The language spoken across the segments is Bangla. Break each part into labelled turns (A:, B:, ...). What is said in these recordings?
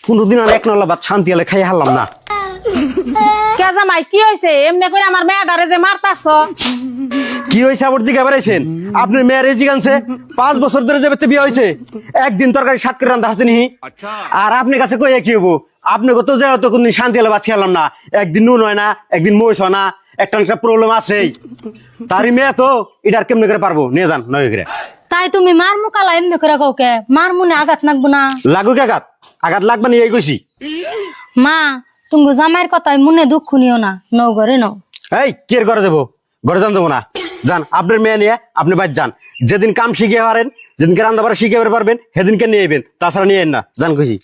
A: কোনদিন আর এক নলা ভাত শান্তি হলে খাই হারলাম না।
B: কে জামাই কি হয়েছে এমনি করে আমার মেয়েটারে যে মারতাছ?
A: কি হয়েছে আবার জিজ্ঞা বেড়াইছেন? আপনার মেয়ের এই জিগানছে 5 বছর ধরে যে বিয়ে হয়েছে, একদিন তরকারি 7 করে রান্না হাসেনি। আর আপনার কাছে কইয়া কি হবো? আপনি কত যাই তো কোনদিন শান্তি হলে ভাত খেলাম না, একদিন নুন হয় না, একদিন মহিষ হয় না, একটা প্রবলেম আছেই। তারই মেয়ে তো এটা কেমনে করে পারবো? নিয়ে যান নয় করে।
C: তাই তুমি মার মুকালা এমনি করে কাউকে মার মনে আঘাত লাগবো না?
A: লাগুক আঘাত, আঘাত লাগবে না এই কইছি।
C: মা তুমি জামাইয়ের কথায় মনে দুঃখ নিও না, নও ঘরে নও।
A: এই কি এর ঘরে যাবো? ঘরে যান যাবো না, যান আপনার মেয়ে নিয়ে আপনি বাইর যান। যেদিন কাম শিখে পারেন, যেদিনকে রান্না বাড়া শিখে পারবেন সেদিনকে নিয়ে আইবেন, তাছাড়া নিয়ে না। যান কইছি।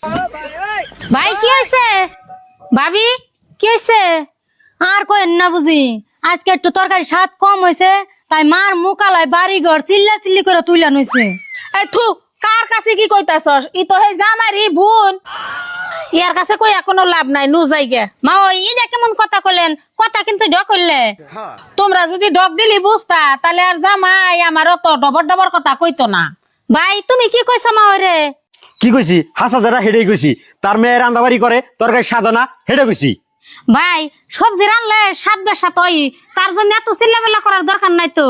C: ভাই কি হয়েছে? ভাবি কি হয়েছে? আর কইেন না বুঝি, আজকে একটু তরকারি স্বাদ কম হয়েছে, তাই মার মুকালায় বাড়ি ঘর চিল্লা চিল্লি করে তুইলা নইছে।
B: এই থু, কার কাছে কি কইতাছস? ই তো হে জামাইরি বোন, ইয়ার কাছে কইয়া কোনো লাভ নাই, নু যাইগে।
C: মা ওই এটা কেমন কথা কইলেন? কথা কিন্তু ড করলে।
B: তোমরা যদি ডক দিলি বুঝতা তাহলে আর জামাই আমার অত ডবর ডবর কথা কইতো না।
C: ভাই তুমি কি কইছ মা ওরে?
A: কি কইছি? হাসা যারা হেডেই কইছি। তার মেয়ে রান্নাবাড়ি করে, তরকারি সাদা না, হেডে কইছি।
C: ভাই সবজি রানলে স্বাদ বেসাত ওই, তার জন্য এত চিল্লাবেলা করার দরকার নাই তো।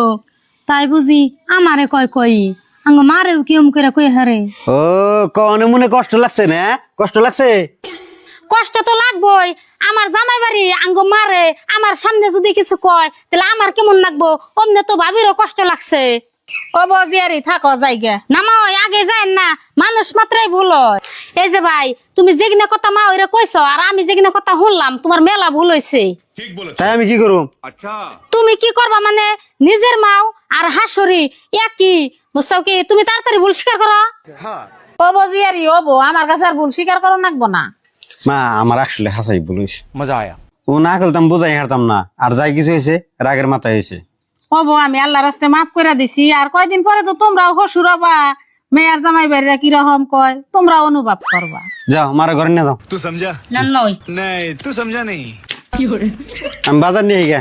C: তাই বুঝি আমারে কয় কই, আঙ্গ মারেও কিয়ম করে কই হারে।
A: ও কনে মনে কষ্ট লাগছে না? কষ্ট লাগছে?
C: কষ্ট তো লাগবই, আমার জামাই বাড়ি আঙ্গ মারে, আমার সামনে যদি কিছু কয় তাহলে আমার কেমন লাগবো? অমনে তো ভাবিরও কষ্ট লাগছে।
B: ও বজিয়ারি থাকো যাইগে।
C: না মা ওই আগে যায় না, মানুষ মাত্রাই ভুল হয়। এই যে ভাই তুমি যেগিনা কথা মা ওইরা কইছো আর আমি যেগিনা কথা শুনলাম, তোমার মেলা ভুল হয়েছে।
A: তাই আমি কি করুম?
C: তুমি কি করবা মানে নিজের মাও আর হাসুরি একই, বুঝছো কি? তুমি তাড়াতাড়ি ভুল স্বীকার করো।
B: ও বজিয়ারি ও বো, আমার কাছে আর ভুল স্বীকার করো নাকবো না।
A: মা আমার আসলে হাসাই বলিস, মজা আয়া। ও না খেলতাম বোঝাই হারতাম না, আর যাই কিছু হয়েছে রাগের মাথায় হয়েছে।
B: ও বো আমি আল্লাহর রাস্তায় মাফ করে দিছি, আর কয়দিন পরে তো তোমরাও হসুর হবা, মেয়ের জামাই বাড়িরা কিরকম কয় তোমরা অনুভব করবা।
A: যাও মারা ঘরে নিয়ে যাও।
D: तू समझा?
C: না নয়
D: नहीं तू समझा नहीं।
A: আমি বাজার নিয়ে গিয়া